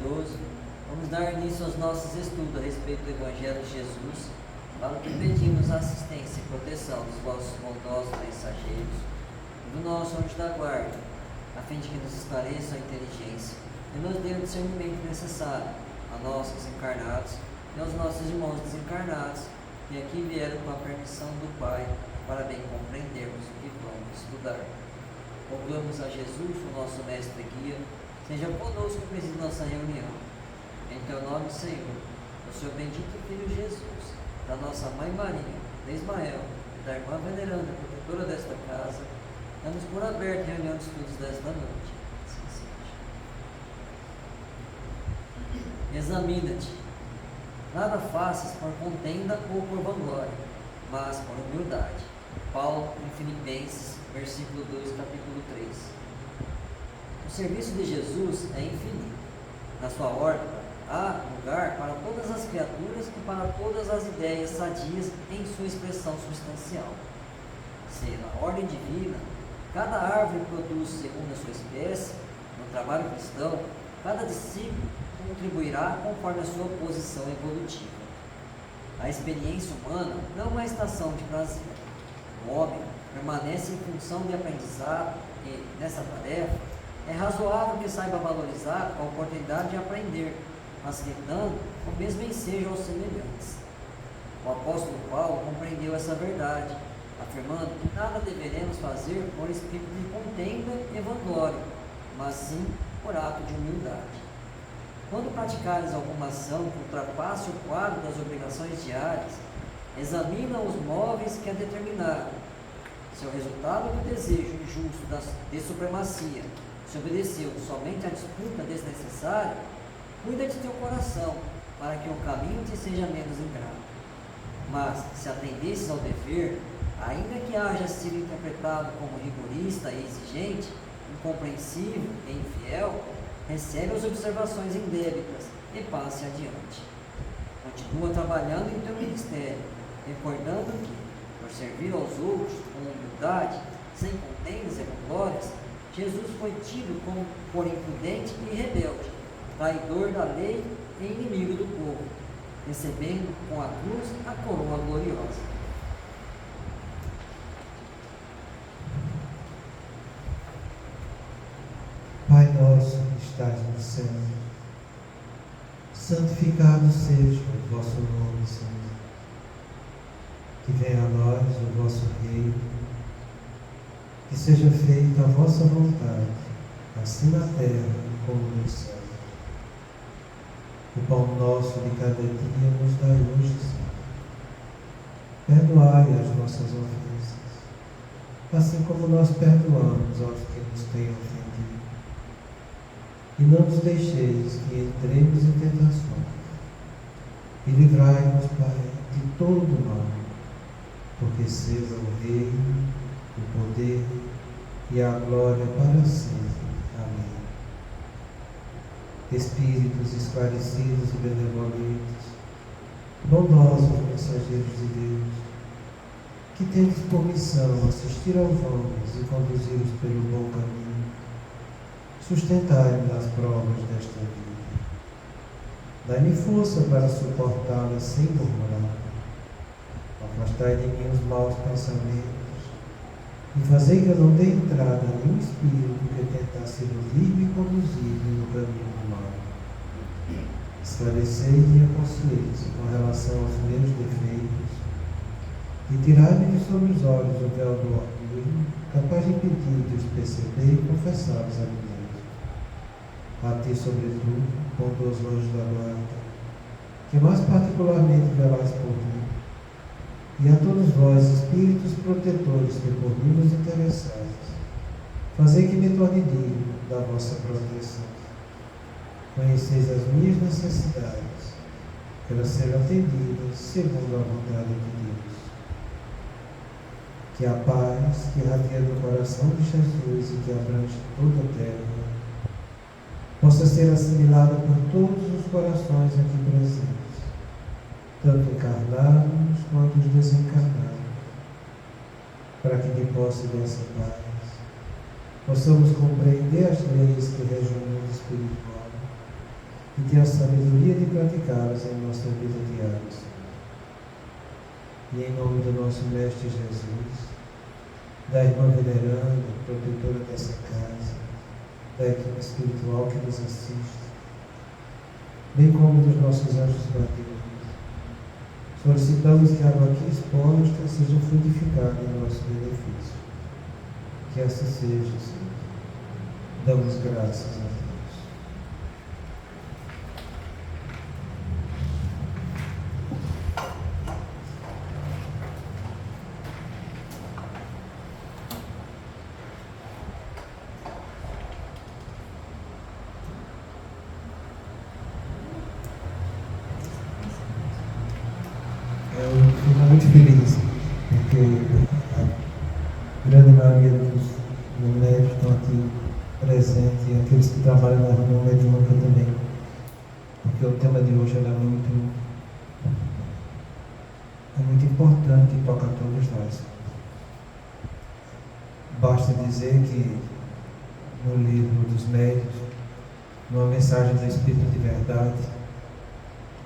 Todo-Poderoso, vamos dar início aos nossos estudos a respeito do Evangelho de Jesus, para que pedimos a assistência e proteção dos vossos bondosos mensageiros e do nosso anjo da guarda, a fim de que nos esclareça a inteligência e nos dê o discernimento necessário a nós encarnados e aos nossos irmãos desencarnados, que aqui vieram com a permissão do Pai, para bem compreendermos o que vamos estudar. Rogamos a Jesus, o nosso mestre e guia, seja conosco e preside nossa reunião. Em teu nome, Senhor, o seu bendito Filho Jesus, da nossa Mãe Maria, de Ismael e da irmã veneranda, protetora desta casa, damos por aberta a reunião de estudos desta noite. Assim seja. Examina-te. Nada faças por contenda ou por vanglória, mas por humildade. Paulo, em Filipenses, versículo 2, capítulo 3. O serviço de Jesus é infinito. Na sua ordem, há lugar para todas as criaturas e para todas as ideias sadias em sua expressão substancial. Se na ordem divina, cada árvore produz segundo a sua espécie, no trabalho cristão, cada discípulo contribuirá conforme a sua posição evolutiva. A experiência humana não é uma estação de prazer. O homem permanece em função de aprendizado e, nessa tarefa, é razoável que saiba valorizar a oportunidade de aprender, facilitando o mesmo ensejo aos semelhantes. O apóstolo Paulo compreendeu essa verdade, afirmando que nada deveremos fazer por espírito de contenda e vanglória, mas sim por ato de humildade. Quando praticares alguma ação que ultrapasse o quadro das obrigações diárias, examina os móveis que a determinaram. Se o resultado do desejo injusto de supremacia se obedeceu somente à disputa desnecessária, cuida de teu coração, para que o caminho te seja menos ingrato. Mas, se atendesses ao dever, ainda que haja sido interpretado como rigorista e exigente, incompreensível e infiel, recebe as observações indébitas e passe adiante. Continua trabalhando em teu ministério, recordando que, por servir aos outros com humildade, sem contendas e vanglórias, Jesus foi tido como por imprudente e rebelde, traidor da lei e inimigo do povo, recebendo com a cruz a coroa gloriosa. Pai nosso que estás no céu, santificado seja o vosso nome, Senhor. Que venha a nós o vosso reino, que seja feita a vossa vontade, assim na terra como no céu. O pão nosso de cada dia nos dai hoje, Senhor. Perdoai as nossas ofensas, assim como nós perdoamos aos que nos têm ofendido. E não nos deixeis que entremos em tentações, e livrai-nos, Pai, de todo o mal, porque seja o reino, o poder e a glória para sempre. Amém. Espíritos esclarecidos e benevolentes, bondosos mensageiros de Deus, que tendes por missão assistir aos homens e conduzi-los pelo bom caminho, sustentai-me nas provas desta vida. Dai-me força para suportá-las sem murmurar. Afastai de mim os maus pensamentos e fazei que eu não dê entrada a nenhum espírito que tentasse iludir-me e conduzir-me no caminho do mal. Esclarecei minha consciência com relação aos meus defeitos e tirai-me de sobre os olhos o véu do orgulho, capaz de impedir de os perceber e confessá-los a mim. A ti, sobretudo, bondoso anjo da guarda, que mais particularmente velais por mim, e a todos vós, espíritos protetores que por mim vos interessais, fazei que me torne digno da vossa proteção. Conheceis as minhas necessidades, que elas sejam atendidas segundo a vontade de Deus. Que a paz que irradia do coração de Jesus e que abrange toda a terra, possa ser assimilada por todos os corações aqui presentes, tanto encarnados quanto os desencarnados, para que de posse dessa paz possamos compreender as leis que regem o mundo espiritual e dê a sabedoria de praticá-las em nossa vida diária, Senhor. E em nome do nosso Mestre Jesus, da irmã veneranda, protetora dessa casa, da equipe espiritual que nos assiste, bem como dos nossos anjos guardiões, solicitamos que a água aqui exposta seja frutificada em nosso benefício. Que assim seja, Senhor. Damos graças a Deus. Eu fico muito feliz, porque a grande maioria dos médicos estão aqui presentes e aqueles que trabalham na reunião mediúnica também, porque o tema de hoje é muito importante e toca a todos nós. Basta dizer que no livro dos médiuns, numa mensagem do Espírito de Verdade,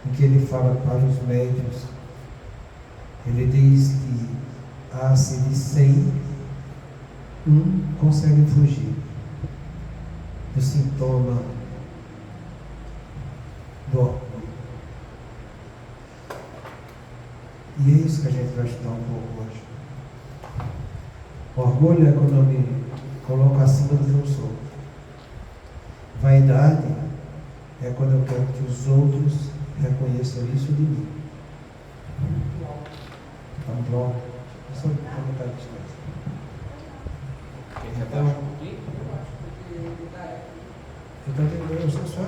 em que ele fala para os médiuns, ele diz que há-se de 100, um consegue fugir do sintoma do orgulho. E é isso que a gente vai estudar um pouco hoje. O orgulho é quando eu me coloco acima do que eu sou. Vaidade é quando eu quero que os outros reconheçam isso de mim. Então, pronto. Só comentar a distância.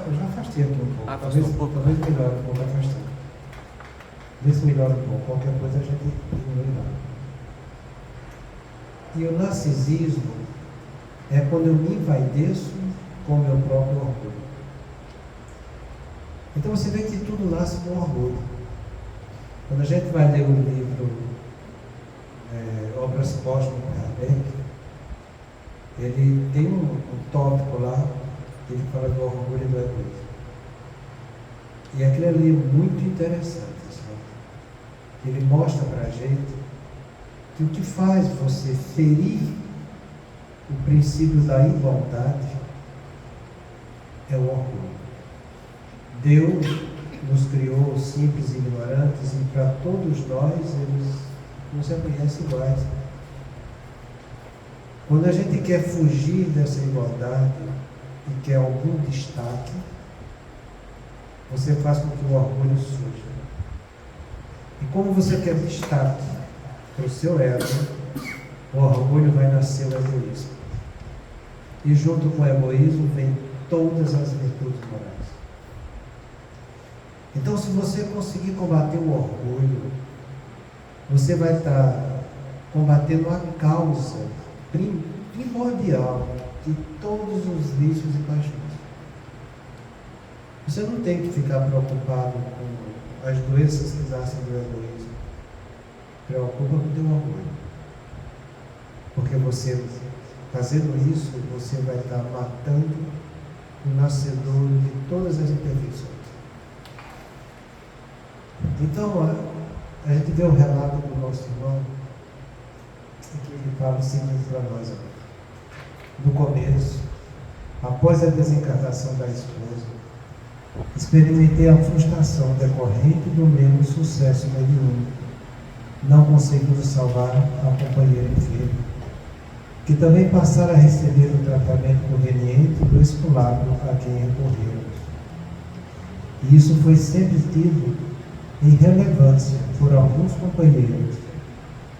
Eu já afastei aqui um pouco. Talvez melhore um pouco afastando. Vê se melhora um pouco. Qualquer coisa a gente diminui lá. E o narcisismo é quando eu me envaideço com o meu próprio orgulho. Então você vê que tudo nasce do orgulho. Quando a gente vai ler o livro Obras Póstumas de Kardec, ele tem um tópico lá, que ele fala do orgulho e do egoísmo. E aquilo ali é muito interessante, pessoal. Ele mostra para a gente que o que faz você ferir o princípio da igualdade é o orgulho. Deus nos criou simples e ignorantes e para todos nós eles nos reconhecem iguais. Quando a gente quer fugir dessa igualdade e quer algum destaque, você faz com que o orgulho surja. E como você quer destaque para o seu ego, o orgulho vai nascer o egoísmo. E junto com o egoísmo vem todas as virtudes morais. Então, se você conseguir combater o orgulho, você vai estar combatendo a causa primordial de todos os vícios e paixões. Você não tem que ficar preocupado com as doenças que nascem do egoísmo. Preocupa com o teu orgulho. Porque você, fazendo isso, você vai estar matando o nascedor de todas as imperfeições. Então, a gente vê o relato do nosso irmão, que ele fala o seguinte para nós agora. No começo, após a desencarnação da esposa, experimentei a frustração decorrente do mesmo sucesso mediúnico, não conseguindo salvar a companheira enferma, que também passara a receber o tratamento conveniente do esculapro a quem recorremos. E isso foi sempre tido em relevância por alguns companheiros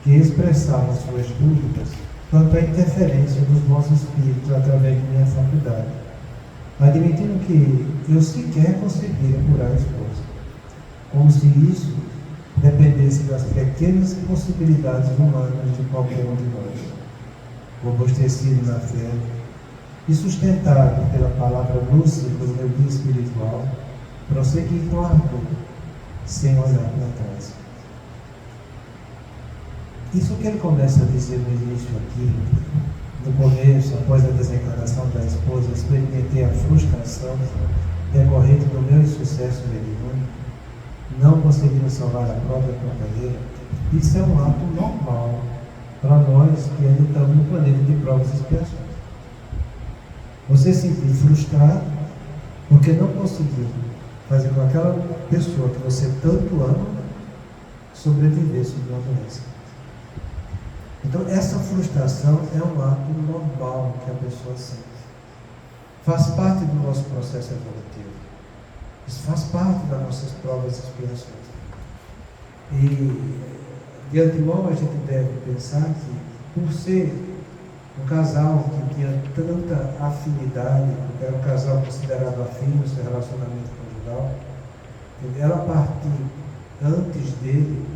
que expressavam suas dúvidas quanto à interferência dos bons espíritos através de minha faculdade, admitindo que eu sequer conseguira curar a esposa, como se isso dependesse das pequenas possibilidades humanas de qualquer um de nós. Robustecido na fé e sustentado pela palavra lúcida do meu guia espiritual, prossegui com ardor, sem olhar para trás. Isso que ele começa a dizer no início aqui, no começo, após a desencarnação da esposa, experimentei a frustração decorrente do meu insucesso mediúnico, não conseguiram salvar a própria companheira, isso é um ato normal para nós que ainda estamos no planeta de provas e expiações. Você se sentir frustrado porque não conseguiu fazer com aquela pessoa que você tanto ama sobreviver sobre uma doença. Então, essa frustração é um ato normal que a pessoa sente. Faz parte do nosso processo evolutivo. Isso faz parte das nossas provas e expiações. E, de antemão, a gente deve pensar que, por ser um casal que tinha tanta afinidade, porque era um casal considerado afim no seu relacionamento conjugal, ela partir antes dele,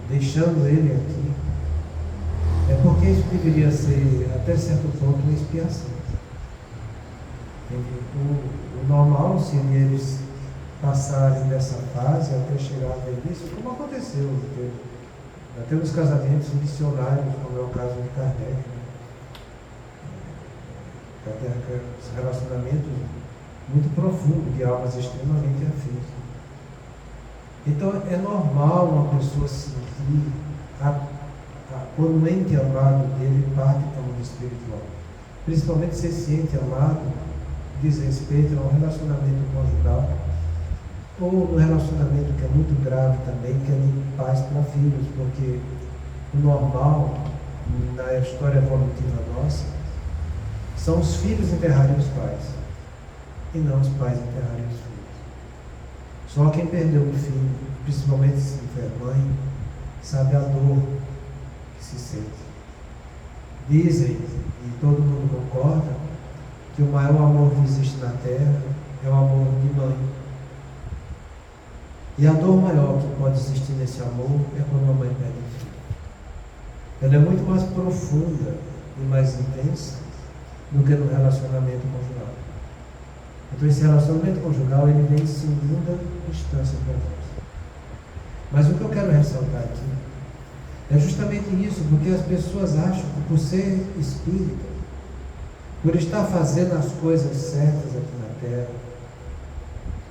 deixando ele aqui, é porque isso deveria ser, até certo ponto, uma expiação. O normal seria eles passarem dessa fase até chegar à velhice, como aconteceu. Até nos casamentos missionários, como é o caso de Kardec. Kardec, os relacionamentos muito profundos, de almas extremamente afins. Então, é normal uma pessoa sentir quando o ente amado dele parte para o mundo espiritual. Principalmente se esse ente amado diz respeito a um relacionamento conjugal ou um relacionamento que é muito grave também, que é de pais para filhos, porque o normal na história evolutiva nossa são os filhos enterrarem os pais e não os pais enterrarem os filhos. Só quem perdeu um filho, principalmente se for mãe, sabe a dor que se sente. Dizem, e todo mundo concorda, que o maior amor que existe na Terra é o amor de mãe. E a dor maior que pode existir nesse amor é quando a mãe perde um filho. Ela é muito mais profunda e mais intensa do que no relacionamento conjugal. Então esse relacionamento conjugal ele vem em segunda instância para nós. Mas o que eu quero ressaltar aqui é justamente isso, porque as pessoas acham que por ser espírita, por estar fazendo as coisas certas aqui na Terra,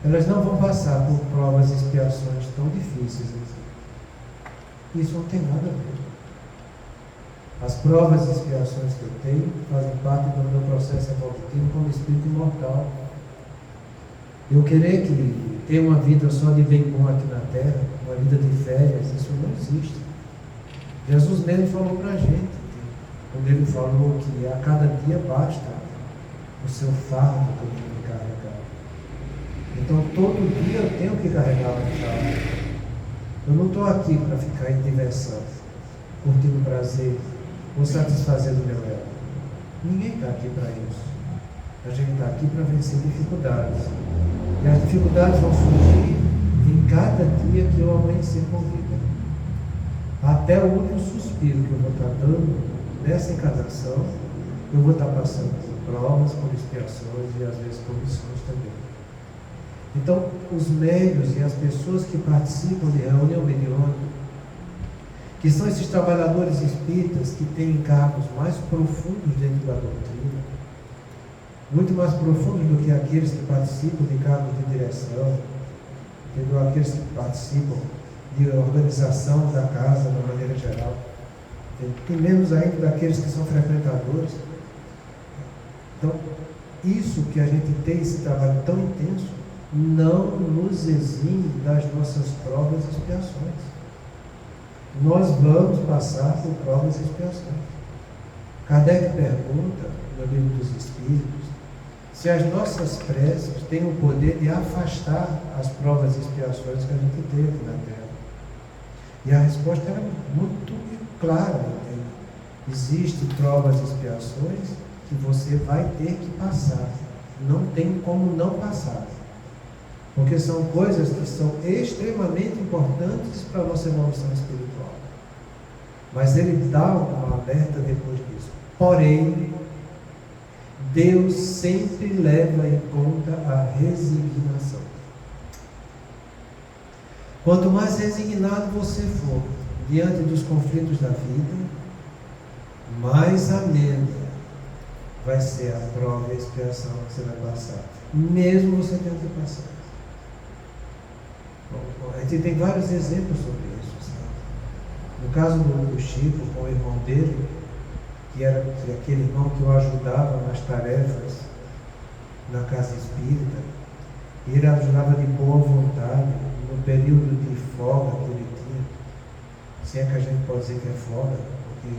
elas não vão passar por provas e expiações tão difíceis assim. Isso não tem nada a ver. As provas e expiações que eu tenho fazem parte do meu processo evolutivo como espírito imortal. Eu querer que ter uma vida só de bem bom aqui na Terra, uma vida de férias, isso não existe. Jesus mesmo falou para a gente, quando ele falou que a cada dia basta o seu fardo que eu tenho que carregar. Então todo dia eu tenho que carregar o fardo. Eu não estou aqui para ficar em diversão, curtindo prazer, ou satisfazendo o meu ego. Ninguém está aqui para isso. A gente está aqui para vencer dificuldades. E as dificuldades vão surgir em cada dia que eu amanhecer com vida. Até o último suspiro que eu vou estar dando nessa encarnação, eu vou estar passando por provas, por expiações e às vezes por missões também. Então, os médiuns e as pessoas que participam de reunião mediúnica, que são esses trabalhadores espíritas que têm encargos mais profundos dentro da doutrina, muito mais profundos do que aqueles que participam de cargos de direção, entendeu? Aqueles que participam de organização da casa de uma maneira geral, e menos ainda daqueles que são frequentadores. Então, isso que a gente tem, esse trabalho tão intenso, não nos exime das nossas provas e expiações. Nós vamos passar por provas e expiações. Kardec pergunta, no Livro dos Espíritos, se as nossas preces têm o poder de afastar as provas e expiações que a gente teve na Terra. E a resposta era muito clara. Existem provas e expiações que você vai ter que passar. Não tem como não passar. Porque são coisas que são extremamente importantes para a nossa evolução espiritual. Mas ele dá uma alerta depois disso. Porém, Deus sempre leva em conta a resignação. Quanto mais resignado você for diante dos conflitos da vida, mais amena vai ser a prova e a expiação que você vai passar, mesmo você tendo que passar. Bom, a gente tem vários exemplos sobre isso, sabe? No caso do Chico, com o irmão dele, que era aquele irmão que o ajudava nas tarefas na casa espírita, e ele ajudava de boa vontade no período de folga que ele tinha, se é que a gente pode dizer que é folga, porque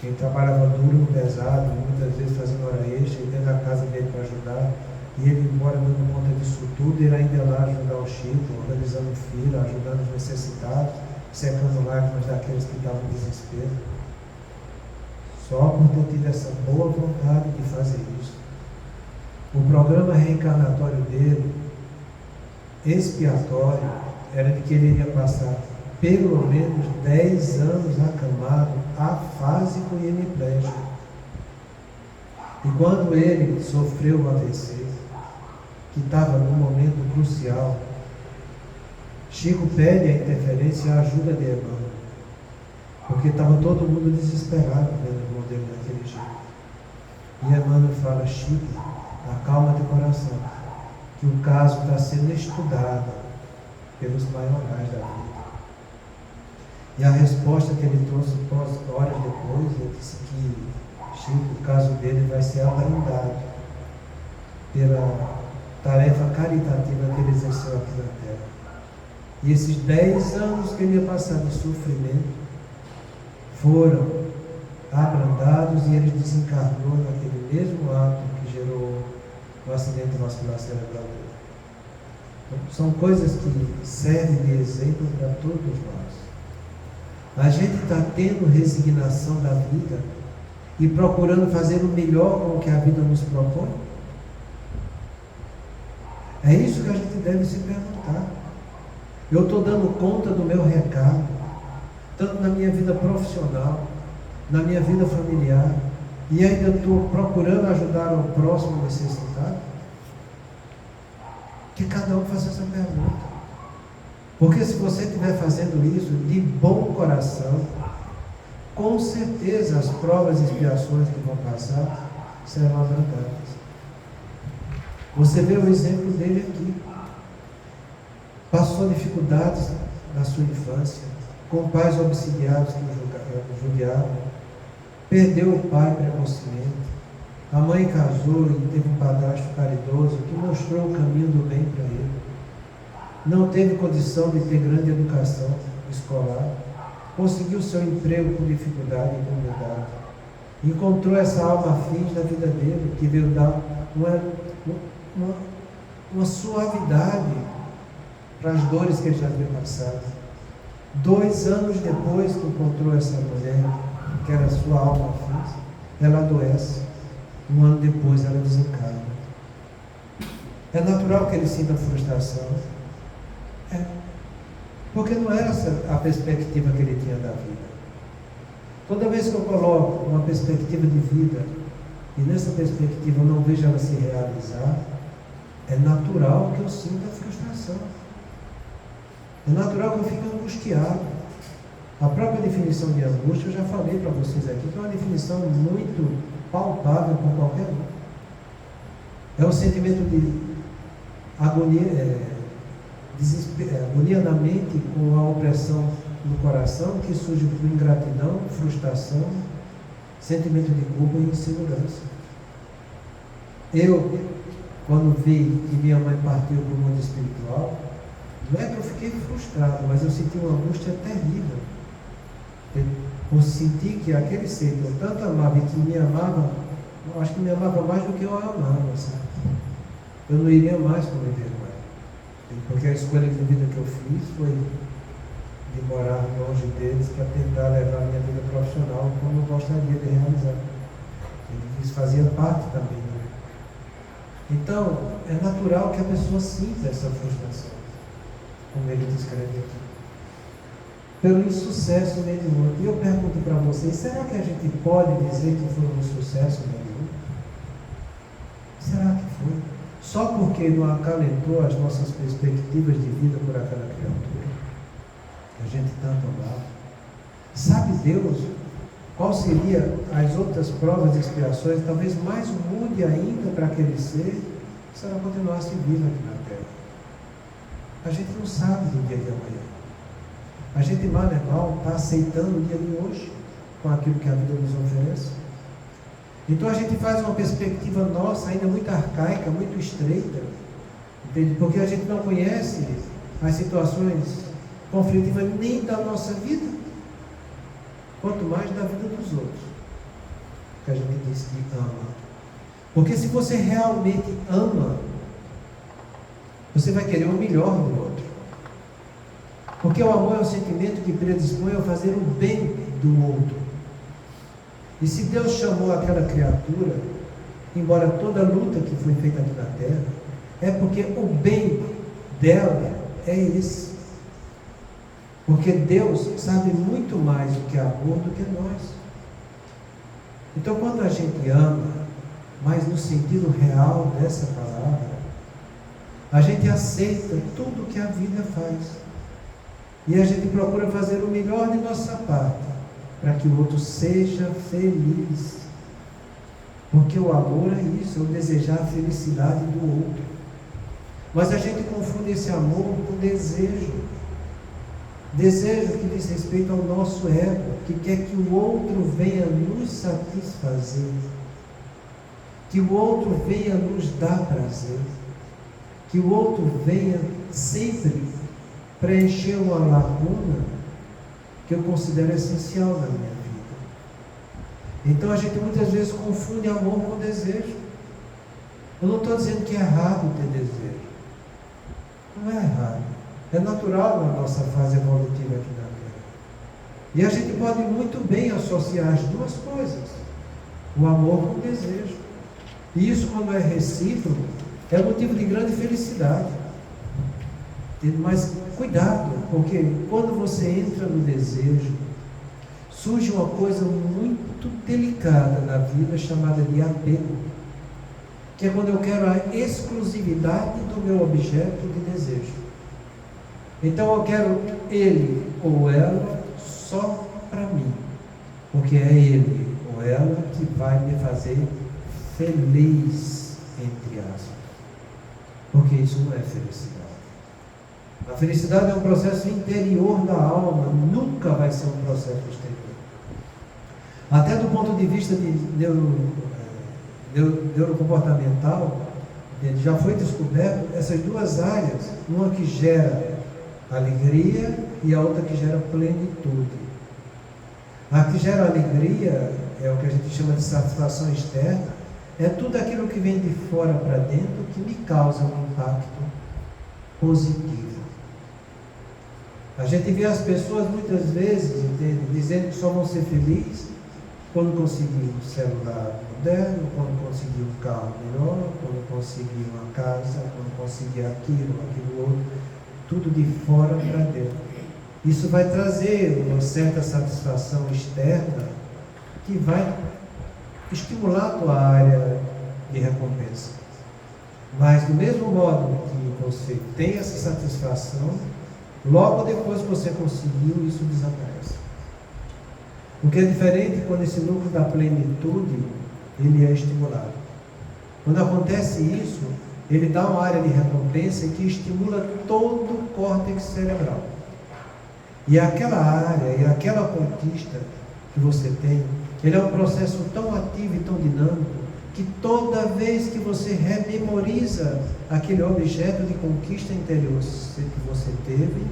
quem trabalhava duro, pesado, muitas vezes fazendo hora extra, e dentro da casa dele para ajudar, e ele, embora dando conta disso tudo, ele ainda ia lá ajudar o Chico, organizando fila, ajudando os necessitados, secando lágrimas daqueles que estavam em desespero. Só por ter tido essa boa vontade de fazer isso. O programa reencarnatório dele, expiatório, era de que ele iria passar pelo menos 10 anos acamado, afásico e hemiplégico. E quando ele sofreu o AVC, que estava num momento crucial, Chico pede a interferência e a ajuda de Emmanuel, porque estava todo mundo desesperado vendo o irmão dele daquele jeito. E Emmanuel fala: Chico, acalma teu coração, que o caso está sendo estudado pelos maiorais da vida. E a resposta que ele trouxe horas depois, ele disse que Chico, o caso dele vai ser abrandado pela tarefa caritativa que ele exerceu aqui na Terra. E esses 10 anos que ele ia passar de sofrimento foram abrandados e ele desencarnou naquele mesmo ato que gerou o acidente vascular cerebral dele. Então, são coisas que servem de exemplo para todos nós. A gente está tendo resignação da vida e procurando fazer o melhor com o que a vida nos propõe? É isso que a gente deve se perguntar. Eu estou dando conta do meu recado, tanto na minha vida profissional, na minha vida familiar, e ainda estou procurando ajudar o próximo necessitado? Que cada um faça essa pergunta. Porque se você estiver fazendo isso de bom coração, com certeza as provas e expiações que vão passar serão abrandadas. Você vê o exemplo dele aqui. Passou dificuldades na sua infância, com pais obsidiados que o judiavam, perdeu o pai precocemente, a mãe casou e teve um padrasto caridoso que mostrou o caminho do bem para ele. Não teve condição de ter grande educação escolar, conseguiu seu emprego com dificuldade e humildade. Encontrou essa alma afins na vida dele, que veio dar uma suavidade para as dores que ele já havia passado. 2 anos depois que encontrou essa mulher, que era a sua alma afins, ela adoece. 1 ano depois ela desencarna. É natural que ele sinta frustração. Porque não era essa a perspectiva que ele tinha da vida. Toda vez que eu coloco uma perspectiva de vida e nessa perspectiva eu não vejo ela se realizar, é natural que eu sinta frustração. É natural que eu fique angustiado. A própria definição de angústia eu já falei para vocês aqui, que é uma definição muito palpável por qualquer um. É o sentimento de agonia, agonia na mente com a opressão no coração, que surge por ingratidão, frustração, sentimento de culpa e insegurança. Eu, quando vi que minha mãe partiu para o mundo espiritual, não é que eu fiquei frustrado, mas eu senti uma angústia terrível. Eu senti que aquele ser que eu tanto amava e que me amava, eu acho que me amava mais do que eu amava, sabe? Eu não iria mais conviver com ela, porque a escolha de vida que eu fiz foi de morar longe deles para tentar levar a minha vida profissional como eu gostaria de realizar. Isso fazia parte também. Então, é natural que a pessoa sinta essa frustração, como ele descreve aqui, pelo insucesso mediúnico. E eu pergunto para vocês, será que a gente pode dizer que foi um sucesso mediúnico? Será que foi? Só porque não acalentou as nossas perspectivas de vida por aquela criatura que a gente tanto amava? Sabe Deus qual seria as outras provas e expiações, talvez mais mude ainda para aquele ser, se ela continuasse viva aqui na Terra. A gente não sabe do dia de amanhã. A gente, mal é mal, está aceitando o dia de hoje, com aquilo que a vida nos oferece. Então a gente faz uma perspectiva nossa ainda muito arcaica, muito estreita, entende? Porque a gente não conhece as situações conflitivas nem da nossa vida, quanto mais da vida dos outros, que a gente diz que ama. Porque se você realmente ama, você vai querer o melhor do outro. Porque o amor é um sentimento que predispõe a fazer o bem do outro. E se Deus chamou aquela criatura, embora toda a luta que foi feita aqui na Terra, é porque o bem dela é esse. Porque Deus sabe muito mais o que é amor do que nós. Então, quando a gente ama, mas no sentido real dessa palavra, a gente aceita tudo o que a vida faz. E a gente procura fazer o melhor de nossa parte, para que o outro seja feliz. Porque o amor é isso, é o desejar a felicidade do outro. Mas a gente confunde esse amor com desejo. Desejo que diz respeito ao nosso ego, que quer que o outro venha nos satisfazer, que o outro venha nos dar prazer, que o outro venha sempre preencher uma lacuna que eu considero essencial na minha vida. Então a gente muitas vezes confunde amor com desejo. Eu não estou dizendo que é errado ter desejo. Não é errado. É natural na nossa fase evolutiva aqui na Terra. E a gente pode muito bem associar as duas coisas. O amor com o desejo. E isso, quando é recíproco, é motivo de grande felicidade. Mas cuidado, porque quando você entra no desejo, surge uma coisa muito delicada na vida chamada de apego, que é quando eu quero a exclusividade do meu objeto de desejo. Então eu quero ele ou ela só para mim, porque é ele ou ela que vai me fazer feliz, entre aspas, porque isso não é felicidade. A felicidade é um processo interior da alma, nunca vai ser um processo exterior. Até do ponto de vista de neurocomportamental, já foi descoberto essas duas áreas, uma que gera alegria e a outra que gera plenitude. A que gera alegria é o que a gente chama de satisfação externa, é tudo aquilo que vem de fora para dentro que me causa um impacto positivo. A gente vê as pessoas muitas vezes, entende, dizendo que só vão ser felizes quando conseguir um celular moderno, quando conseguir um carro melhor, quando conseguir uma casa, quando conseguir aquilo outro, tudo de fora para dentro. Isso vai trazer uma certa satisfação externa que vai estimular a tua área de recompensa. Mas do mesmo modo que você tem essa satisfação, logo depois que você conseguiu, isso desaparece. O que é diferente quando esse núcleo da plenitude, ele é estimulado. Quando acontece isso, ele dá uma área de recompensa que estimula todo o córtex cerebral. E aquela área, e aquela conquista que você tem, ele é um processo tão ativo e tão dinâmico, que toda vez que você rememoriza aquele objeto de conquista interior que você teve,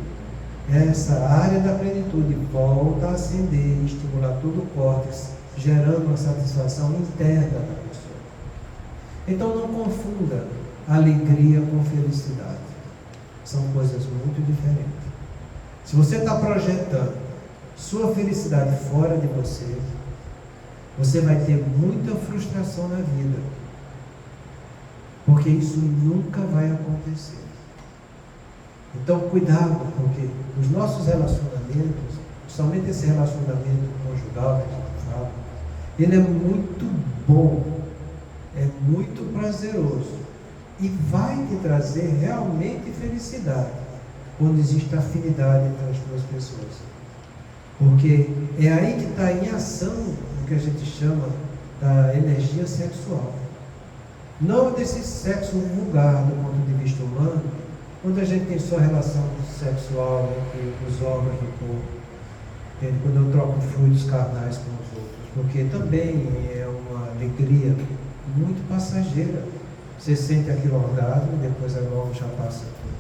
essa área da plenitude volta a acender e estimular todo o córtex, gerando uma satisfação interna da pessoa. Então não confunda alegria com felicidade. São coisas muito diferentes. Se você está projetando sua felicidade fora de você, você vai ter muita frustração na vida, porque isso nunca vai acontecer. Então cuidado, porque os nossos relacionamentos, principalmente esse relacionamento conjugal que a gente fala, ele é muito bom, é muito prazeroso e vai te trazer realmente felicidade quando existe afinidade entre as duas pessoas. Porque é aí que está em ação o que a gente chama da energia sexual. Não desse sexo vulgar do ponto de vista humano, quando a gente tem só relação sexual entre os órgãos do corpo, entende? Quando eu troco fluidos carnais com os outros, porque também é uma alegria muito passageira. Você sente aquele orgasmo e depois logo já passa tudo.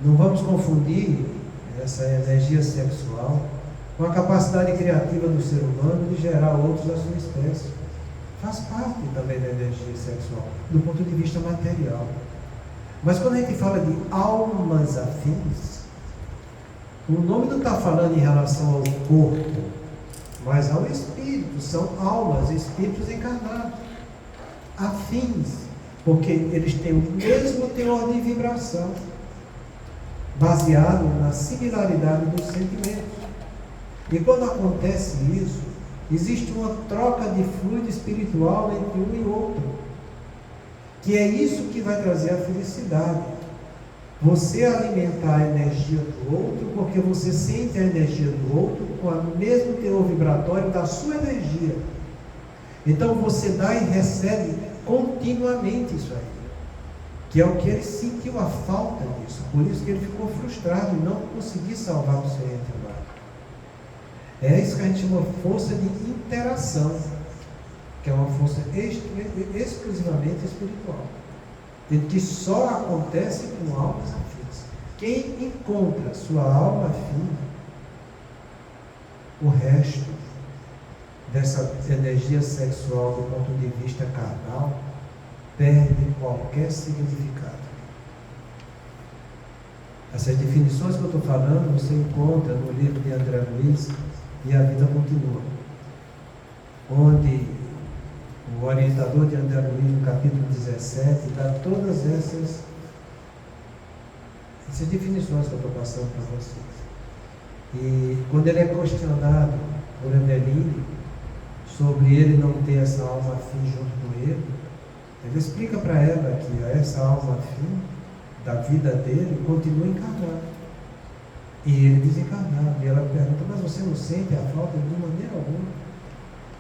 Não vamos confundir essa energia sexual com a capacidade criativa do ser humano de gerar outros da sua espécie. Faz parte também da energia sexual, do ponto de vista material. Mas quando a gente fala de almas afins, o nome não está falando em relação ao corpo, mas ao espírito. São almas, espíritos encarnados, afins, porque eles têm o mesmo teor de vibração, baseado na similaridade dos sentimentos. E quando acontece isso, existe uma troca de fluido espiritual entre um e outro, que é isso que vai trazer a felicidade. Você alimentar a energia do outro, porque você sente a energia do outro com o mesmo teor vibratório da sua energia. Então você dá e recebe continuamente isso aí, que é o que ele sentiu a falta disso, por isso que ele ficou frustrado e não conseguiu salvar o seu ente amado. É isso que a gente chama de força de interação, que é uma força exclusivamente espiritual, que só acontece com almas afins. Quem encontra sua alma afim, o resto dessa energia sexual do ponto de vista carnal perde qualquer significado. Essas definições que eu estou falando você encontra no livro de André Luiz, E a Vida Continua, onde o orientador de André Luiz, no capítulo 17, dá todas essas definições que eu estou passando para vocês. E quando ele é questionado por Andelini sobre ele não ter essa alma afim junto com ele explica para ela que essa alma afim da vida dele continua encarnada. E ele desencarnado. E ela pergunta, mas você não sente a falta de maneira alguma?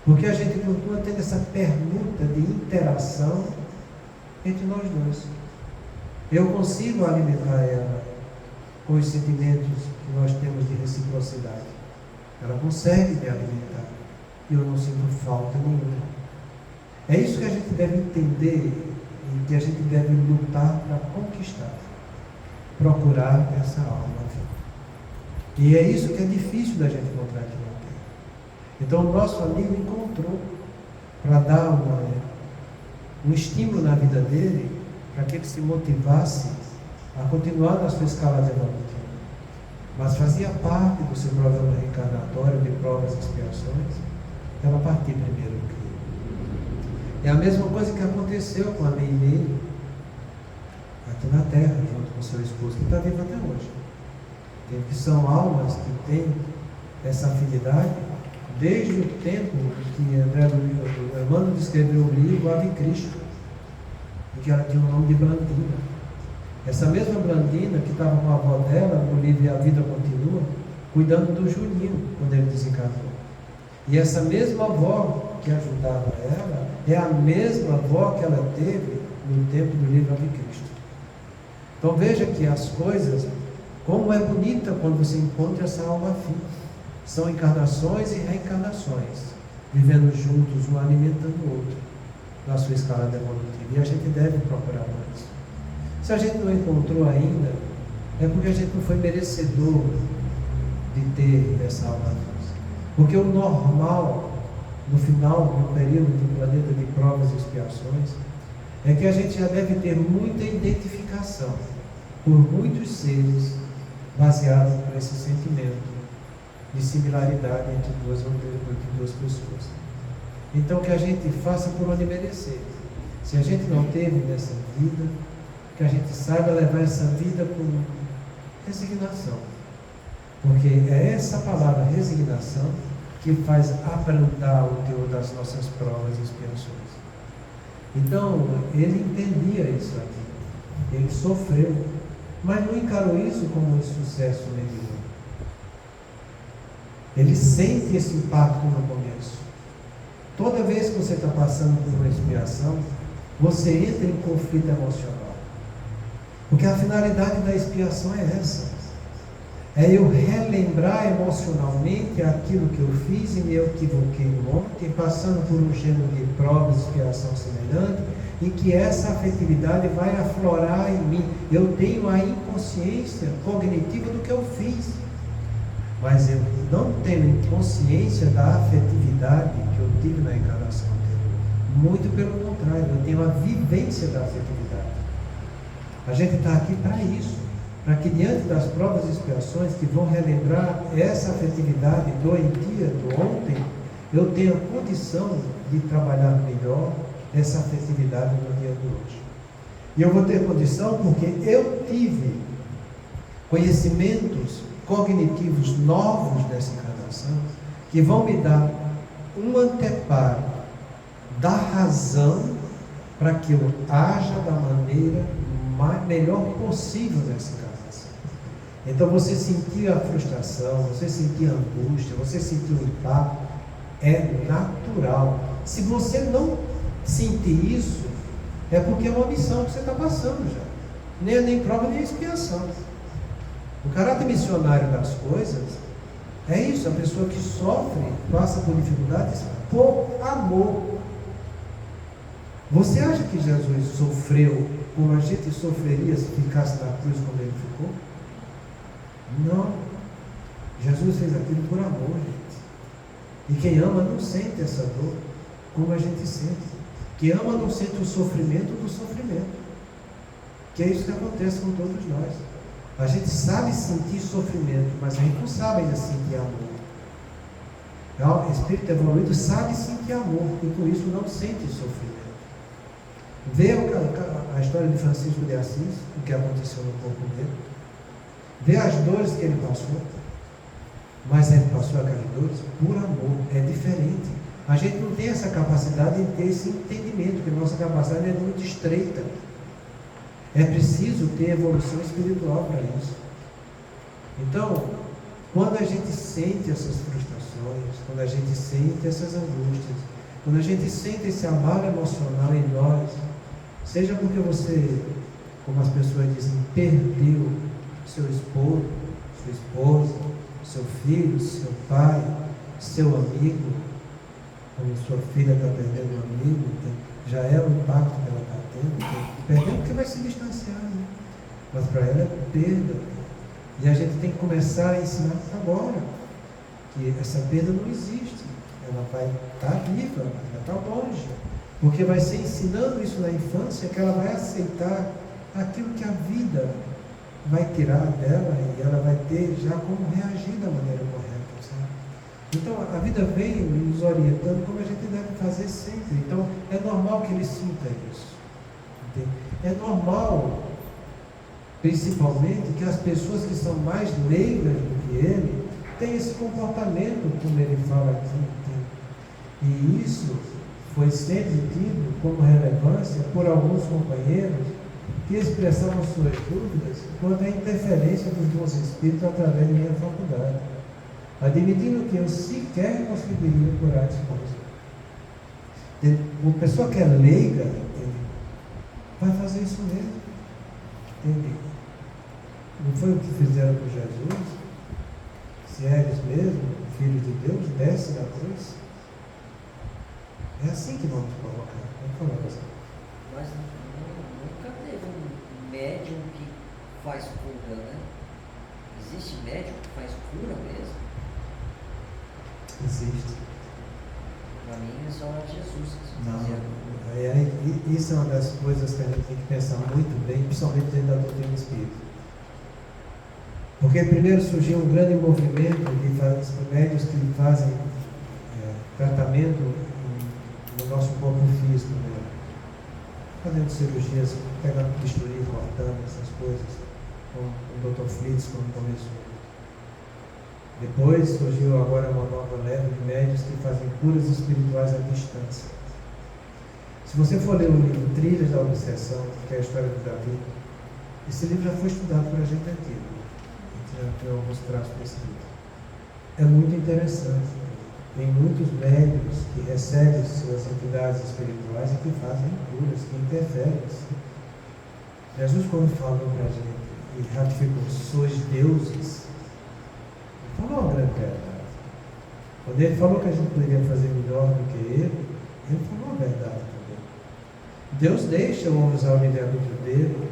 Porque a gente continua tendo essa permuta de interação entre nós dois. Eu consigo alimentar ela com os sentimentos que nós temos de reciprocidade. Ela consegue me alimentar. E eu não sinto falta nenhuma. É isso que a gente deve entender e que a gente deve lutar para conquistar. Procurar essa alma. E é isso que é difícil da gente encontrar aqui na Terra. Então o nosso amigo encontrou para dar um estímulo na vida dele, para que ele se motivasse a continuar na sua escala de evolução. Mas fazia parte do seu programa reencarnatório de provas e expiações, ela partir primeiro do que ele. É a mesma coisa que aconteceu com a Meimei aqui na Terra, junto com seu esposo, que está vivo até hoje. Que são almas que têm essa afinidade desde o tempo que Emmanuel descreveu o livro Ave Cristo, em que ela tinha o nome de Blandina. Essa mesma Blandina que estava com a avó dela no livro A Vida Continua, cuidando do Juninho quando ele desencarnou. E essa mesma avó que ajudava ela é a mesma avó que ela teve no tempo do livro Ave Cristo. Então veja que as coisas, como é bonita quando você encontra essa alma afim. São encarnações e reencarnações, vivendo juntos, um alimentando o outro, na sua escala evolutiva. E a gente deve procurar mais. Se a gente não encontrou ainda, é porque a gente não foi merecedor de ter essa alma afim. Porque o normal, no final do período do planeta de provas e expiações, é que a gente já deve ter muita identificação por muitos seres, baseado por esse sentimento de similaridade entre duas pessoas. Então que a gente faça por onde merecer. Se a gente não teve nessa vida, que a gente saiba levar essa vida com resignação. Porque é essa palavra resignação que faz abrandar o teor das nossas provas e expiações. Então ele entendia isso aqui. Ele sofreu, mas não encarou isso como um sucesso nenhum. Ele sente esse impacto no começo. Toda vez que você está passando por uma expiação, você entra em conflito emocional. Porque a finalidade da expiação é essa. É eu relembrar emocionalmente aquilo que eu fiz e me equivoquei ontem, passando por um gênero de prova de expiação semelhante, e que essa afetividade vai aflorar em mim. Eu tenho a inconsciência cognitiva do que eu fiz, mas eu não tenho consciência da afetividade que eu tive na encarnação anterior. Muito pelo contrário, eu tenho a vivência da afetividade. A gente está aqui para isso, para que diante das provas e expiações que vão relembrar essa afetividade doentia do ontem, eu tenha condição de trabalhar melhor essa afetividade no dia de hoje. E eu vou ter condição porque eu tive conhecimentos cognitivos novos dessa encarnação que vão me dar um anteparo da razão para que eu haja da maneira melhor possível nessa encarnação. Então você sentir a frustração, você sentir a angústia, você sentir o impacto, é natural. Se você não sentir isso, é porque é uma missão que você está passando já. Nem prova, nem expiação. O caráter missionário das coisas é isso, a pessoa que sofre, passa por dificuldades por amor. Você acha que Jesus sofreu como a gente sofreria se ficasse na cruz como ele ficou? Não. Jesus fez aquilo por amor, gente. E quem ama não sente essa dor como a gente sente. Quem ama não sente o sofrimento do sofrimento. Que é isso que acontece com todos nós. A gente sabe sentir sofrimento, mas a gente não sabe ainda sentir amor. O espírito evoluído sabe sentir amor e com isso não sente sofrimento. Vê a história de Francisco de Assis, o que aconteceu no corpo dele. Vê as dores que ele passou, mas ele passou aquelas dores por amor. É diferente. A gente não tem essa capacidade de ter esse entendimento, porque a nossa capacidade é muito estreita. É preciso ter evolução espiritual para isso. Então, quando a gente sente essas frustrações, quando a gente sente essas angústias, quando a gente sente esse abalo emocional em nós, seja porque você, como as pessoas dizem, perdeu seu esposo, sua esposa, seu filho, seu pai, seu amigo, quando sua filha está perdendo um amigo, já é o impacto que ela está tendo, perdendo porque vai se distanciar, né? Mas para ela é perda. E a gente tem que começar a ensinar agora que essa perda não existe. Ela vai estar viva, ela vai estar longe. Porque vai ser ensinando isso na infância que ela vai aceitar aquilo que a vida vai tirar dela e ela vai ter já como reagir da maneira correta, sabe? Então a vida vem nos orientando como a gente deve fazer sempre. Então é normal que ele sinta isso. Entende? É normal, principalmente, que as pessoas que são mais leigas do que ele tenham esse comportamento, como ele fala aqui. E isso foi sempre tido como relevância por alguns companheiros que expressavam suas dúvidas quanto à interferência dos bons espíritos através de minha faculdade, admitindo que eu sequer conseguiria curar a esposa. Uma pessoa que é leiga, vai fazer isso mesmo. Entende? Não foi o que fizeram com Jesus? Se eres mesmo filho de Deus, desce da cruz. É assim que vamos colocar. Vamos falar com você. Mas nunca teve um médium que faz cura, né? Existe médium que faz cura mesmo? Existe. Para mim é só Jesus que Não. fazia. Isso é uma das coisas que a gente tem que pensar muito bem, principalmente dentro da doutrina espírita. Porque primeiro surgiu um grande movimento de médios que fazem tratamento no nosso corpo físico, né? Fazendo cirurgias, pegando bisturi, cortando essas coisas, como o Dr. Flitz quando começou. Depois surgiu agora uma nova leva de médios que fazem curas espirituais à distância. Se você for ler o livro Trilhas da Obsessão, que é a história do Davi, esse livro já foi estudado por a gente antigo. A gente já tem alguns traços desse livro. é muito interessante. Tem muitos médicos que recebem suas entidades espirituais e que fazem curas, que interferem. Jesus, quando falou para a gente e ratificou, sois deuses, ele falou uma grande verdade. Quando ele falou que a gente poderia fazer melhor do que ele falou a verdade também. Deus deixa o homem usar o livre-arbítrio dele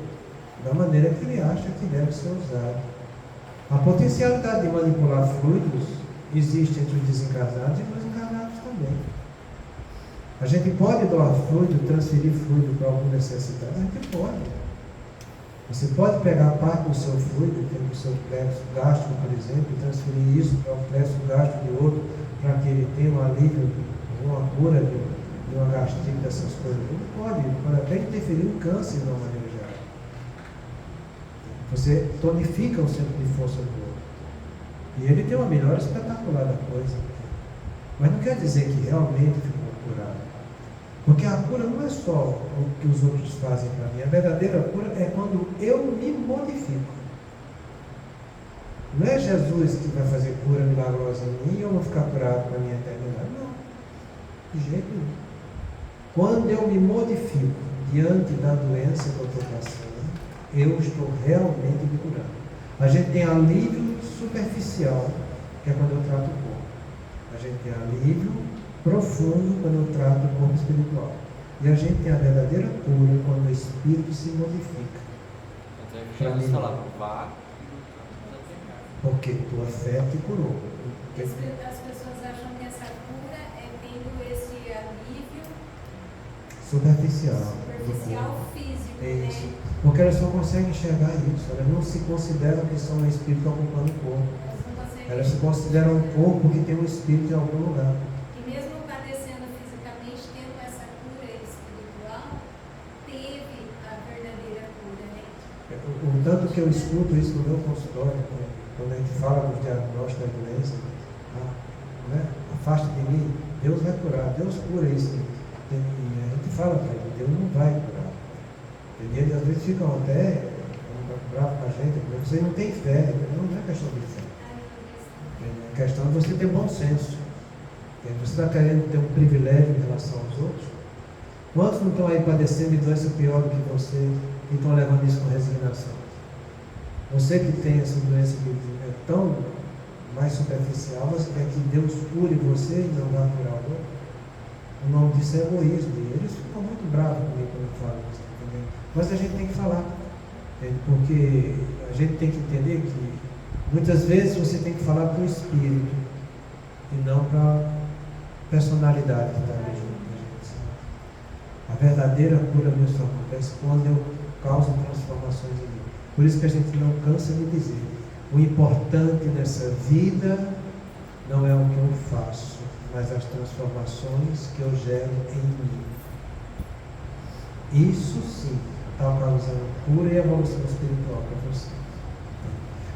da maneira que ele acha que deve ser usado. A potencialidade de manipular fluidos existe entre os desencarnados e os encarnados também. A gente pode doar fluido, transferir fluido para alguma necessidade? A gente pode. Você pode pegar parte do seu fluido, que tem o seu plexo gástrico, por exemplo, e transferir isso para o plexo gástrico de outro, para que ele tenha um alívio, uma cura de uma gastrite, dessas coisas. Pode até interferir no câncer de uma maneira geral. Você tonifica o centro de força do outro. E ele tem uma melhora espetacular da coisa. Mas não quer dizer que realmente ficou curado. Porque a cura não é só o que os outros fazem para mim. A verdadeira cura é quando eu me modifico. Não é Jesus que vai fazer cura milagrosa em mim e eu vou ficar curado para a minha eternidade. Não. De jeito nenhum. Quando eu me modifico diante da doença que eu estou passando, eu estou realmente me curando. A gente tem alívio superficial, que é quando eu trato o corpo. A gente tem alívio profundo quando eu trato o corpo espiritual. E a gente tem a verdadeira cura quando o espírito se modifica. Então, Jesus falava, vá. Porque tua fé te curou. As pessoas acham que essa cura é tendo esse alívio Superficial físico, é isso. né? Porque elas só conseguem enxergar isso. Elas não se consideram que são um espírito ocupando o corpo. Elas se consideram um corpo que tem um espírito em algum lugar. E mesmo padecendo fisicamente, tendo essa cura espiritual, teve a verdadeira cura, né? O tanto que eu escuto isso no meu consultório, quando a gente fala dos diagnósticos da doença, né? Afaste de mim, Deus vai curar, Deus cura isso. E a gente fala para ele, Deus não vai curar. E eles às vezes ficam até bravos com a gente, porque você não tem fé, não é questão de fé. É questão de você ter bom senso. Você está querendo ter um privilégio em relação aos outros? Quantos não estão aí padecendo de doença pior do que você e estão levando isso com resignação? Você que tem essa doença que é tão mais superficial, você quer que Deus cure você e não vá curar o outro? O nome disso é egoísmo. E eles ficam muito bravos comigo quando eu falo isso. Entendeu? Mas a gente tem que falar. Porque a gente tem que entender que muitas vezes você tem que falar para o espírito e não para a personalidade que está ali junto com a gente. A verdadeira cura meu só acontece quando eu causo transformações em mim. Por isso que a gente não cansa de dizer: o importante nessa vida não é o que eu faço, mas as transformações que eu gero em mim. Isso sim está causando cura e evolução espiritual para você.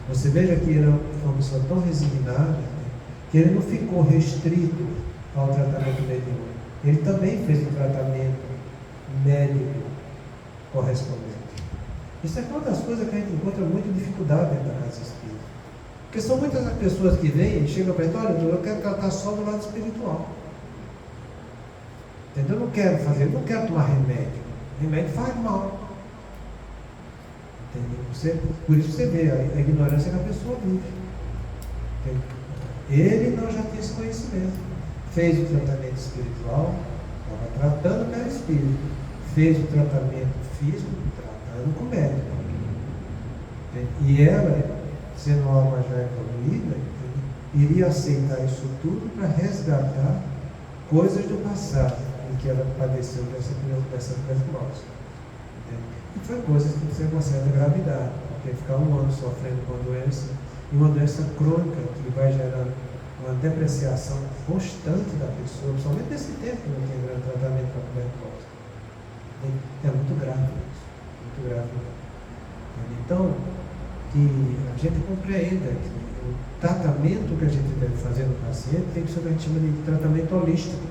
Você veja que ele é uma pessoa tão resignada, que ele não ficou restrito ao tratamento mediúnico. Ele também fez um tratamento médico correspondente. Isso é uma das coisas que a gente encontra muita dificuldade dentro da casa espírita. Porque são muitas as pessoas que vêm e chegam para a gente: olha, eu quero tratar só do lado espiritual. Entendeu? Eu não quero tomar remédio. Remédio faz mal. Entendeu? Por isso você vê a ignorância que a pessoa vive. Entendeu? Ele não já tinha esse conhecimento. Fez o tratamento espiritual, estava tratando pelo espírito. Fez o tratamento físico, tratando com o médico. E ela, sendo uma alma já evoluída, iria aceitar isso tudo para resgatar coisas do passado em que ela padeceu dessa tuberculose. E foi coisas que você com certa gravidade, porque ficar um ano sofrendo com a doença, e uma doença crônica que vai gerando uma depreciação constante da pessoa, principalmente nesse tempo que não tem grande tratamento para a tuberculose. É muito grave isso, muito grave. Então, que a gente compreenda que o tratamento que a gente deve fazer no paciente tem que ser o que a gente chama de tratamento holístico,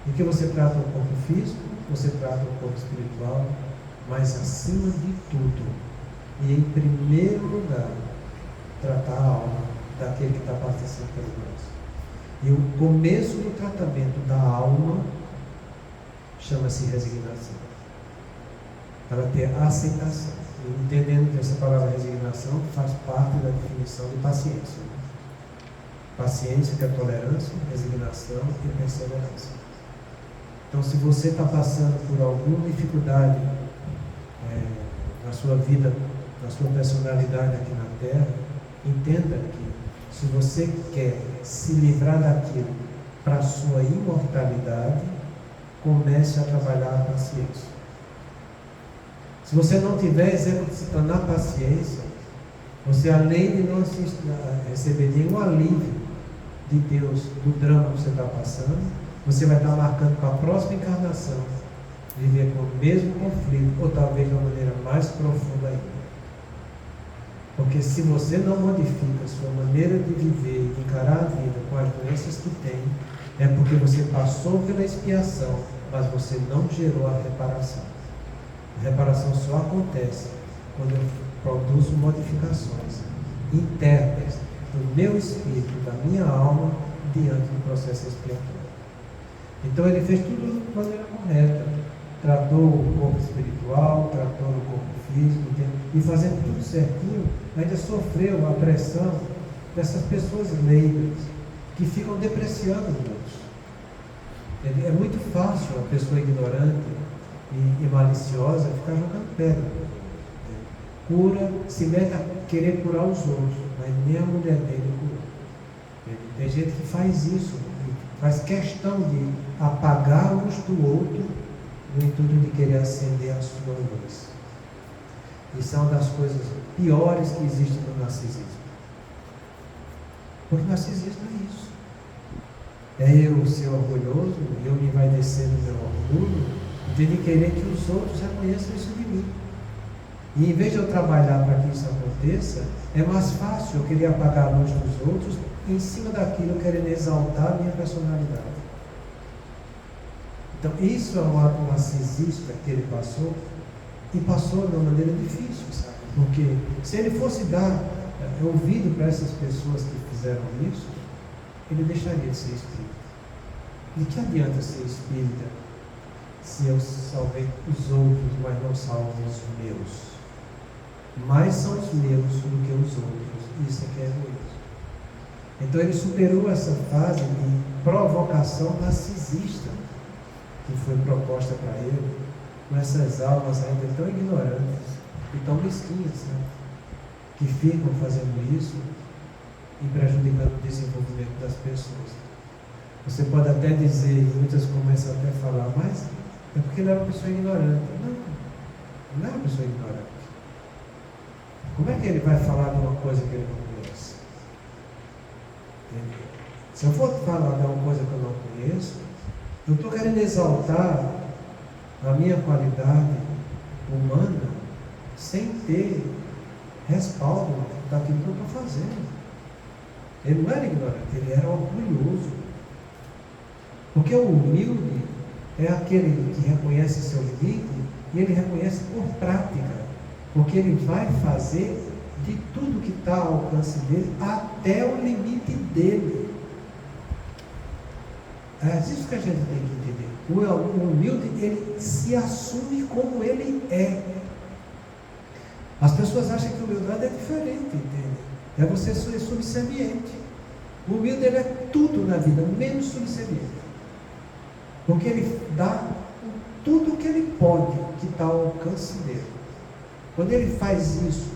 em que você trata o corpo físico, você trata o corpo espiritual, mas acima de tudo, e em primeiro lugar, tratar a alma, daquele que está passando pelo nosso. E o começo do tratamento da alma chama-se resignação. Ela tem aceitação. Entendendo que essa palavra resignação faz parte da definição de paciência. Paciência, que é tolerância, resignação e perseverança. Então, se você está passando por alguma dificuldade na sua vida, na sua personalidade aqui na Terra, entenda que se você quer se livrar daquilo para a sua imortalidade, comece a trabalhar a paciência. Se você não estiver exercitando a paciência, você, além de não receber nenhum alívio de Deus do drama que você está passando, você vai estar marcando para a próxima encarnação viver com o mesmo conflito, ou talvez de uma maneira mais profunda ainda. Porque se você não modifica a sua maneira de viver, de encarar a vida com as doenças que tem, é porque você passou pela expiação, mas você não gerou a reparação. A reparação só acontece quando eu produzo modificações internas do meu espírito, da minha alma, diante do processo expiatório. Então ele fez tudo de maneira correta. Tratou o corpo espiritual, tratou o corpo físico, e fazendo tudo certinho, ainda sofreu a pressão dessas pessoas leigas que ficam depreciando os outros. É muito fácil a pessoa ignorante e maliciosa ficar jogando pedra. Cura, se mete a querer curar os outros, mas nem a mulher dele curou. Tem gente que faz isso, faz questão de apagar uns do outro no intuito de querer acender a sua luz. Isso é uma das coisas piores que existem no narcisismo. Porque o narcisismo é isso. É eu ser orgulhoso, eu me vai descer no meu orgulho, de querer que os outros reconheçam isso de mim. E em vez de eu trabalhar para que isso aconteça, é mais fácil eu querer apagar a luz dos outros e em cima daquilo eu querendo exaltar a minha personalidade. Então isso é um ato narcisista que ele passou, e passou de uma maneira difícil, sabe? Porque se ele fosse dar ouvido para essas pessoas que fizeram isso, ele deixaria de ser espírita. De que adianta ser espírita se eu salvei os outros, mas não salvo os meus? Mais são os meus do que os outros. Isso é que é egoísmo. Então ele superou essa fase de provocação narcisista que foi proposta para ele, com essas almas ainda tão ignorantes e tão mesquinhas, né? Que ficam fazendo isso e prejudicando o desenvolvimento das pessoas. Você pode até dizer, e muitas começam até a falar, mas é porque ele era uma pessoa ignorante. Não é uma pessoa ignorante. Como é que ele vai falar de uma coisa que ele não conhece? Entendeu? Se eu for falar de uma coisa que eu não conheço, eu estou querendo exaltar a minha qualidade humana sem ter respaldo daquilo que eu estou fazendo. Ele não era ignorante, ele era orgulhoso. Porque o humilde é aquele que reconhece seu limite e ele reconhece por prática. Porque ele vai fazer de tudo que está ao alcance dele até o limite dele. É isso que a gente tem que entender. O humilde, ele se assume como ele é. As pessoas acham que a humildade é diferente, entende? É você ser subserviente. O humilde, ele é tudo na vida, menos subserviente. Porque ele dá tudo o que ele pode, que está ao alcance dele. Quando ele faz isso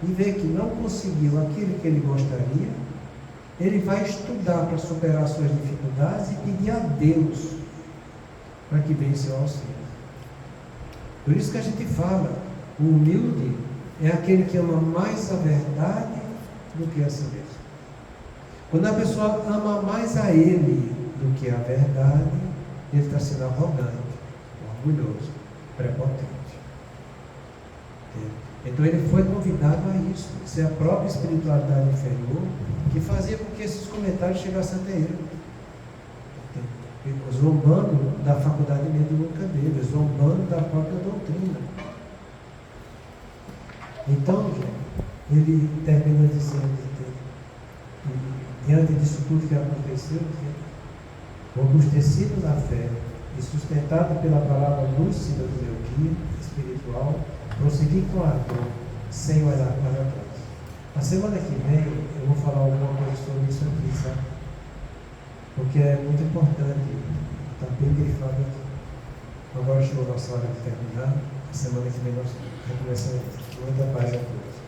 e vê que não conseguiu aquilo que ele gostaria, ele vai estudar para superar suas dificuldades e pedir a Deus para que venha seu auxílio. Por isso que a gente fala, o humilde é aquele que ama mais a verdade do que a si mesmo. Quando a pessoa ama mais a ele do que a verdade, ele está sendo arrogante, orgulhoso, prepotente. Então ele foi convidado a isso. Isso é a própria espiritualidade inferior que fazia com que esses comentários chegassem até ele. Zombando da faculdade mediúnica dele, zombando da própria doutrina. Então, ele termina dizendo, diante disso tudo que aconteceu, robustecido na fé e sustentado pela palavra lúcida do meu guia espiritual, prossegui com ardor, sem olhar para trás. A semana que vem eu vou falar alguma coisa sobre isso aqui, sabe? Porque é muito importante, está bem grifado aqui. Agora chegou a nossa hora de terminar. A semana que vem nós recomeçamos. Muita paz a todos.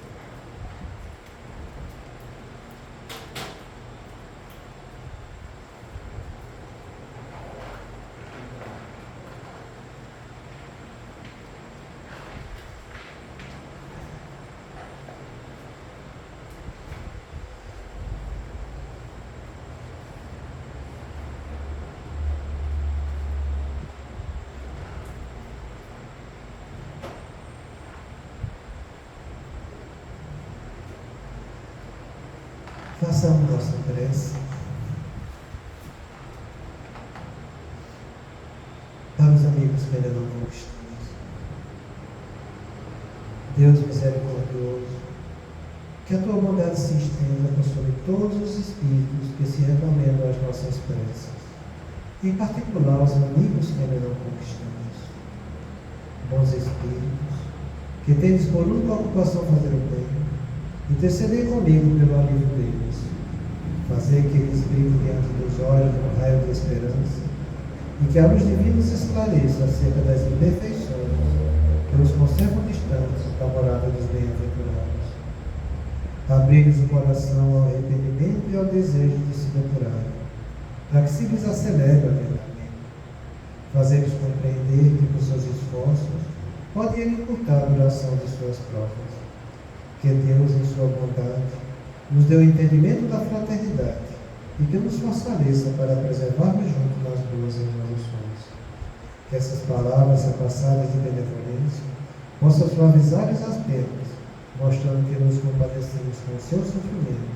Façamos nossa prece para os amigos que ainda não conquistamos. Deus misericordioso, que a tua bondade se estenda sobre todos os espíritos que se recomendam às nossas preces, em particular os amigos que ainda não conquistamos. Bons espíritos, que tendes por única ocupação fazer o bem, intercedei comigo pelo alívio deles. Fazer que eles brilhem diante dos olhos no raio de esperança e que a luz divina se esclareça acerca das imperfeições que os conservam distantes da morada dos bem-aventurados. Abrir-lhes o coração ao arrependimento e ao desejo de se depurarem, para que se lhes acelere o adiantamento. Fazer-lhes compreender que, por seus esforços, podem encurtar a duração de suas provas. Que Deus, em sua bondade, nos dê o entendimento da fraternidade e que nos fortaleça para preservarmos juntos nas boas resoluções. Que essas palavras repassadas de benevolência possam suavizar-lhes as penas, mostrando que nos compadecemos com o seu sofrimento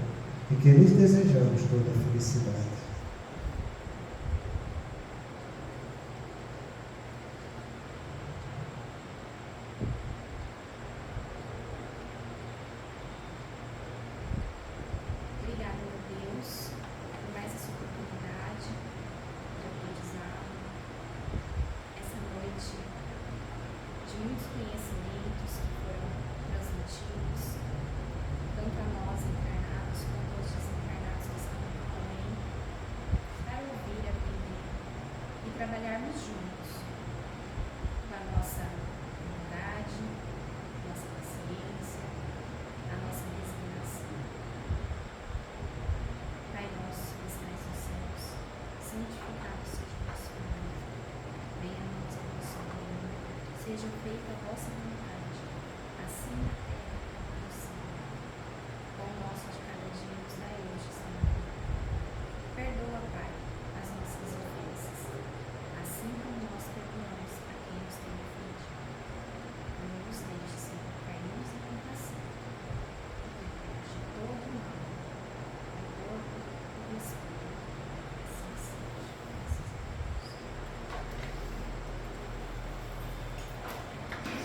e que lhes desejamos toda a felicidade. Trabalharmos juntos com a nossa humildade, nossa paciência, a nossa resignação. Pai nosso que estás nos céus, santificado seja o vosso nome. Venha a nós o vosso reino, seja feita a vossa vontade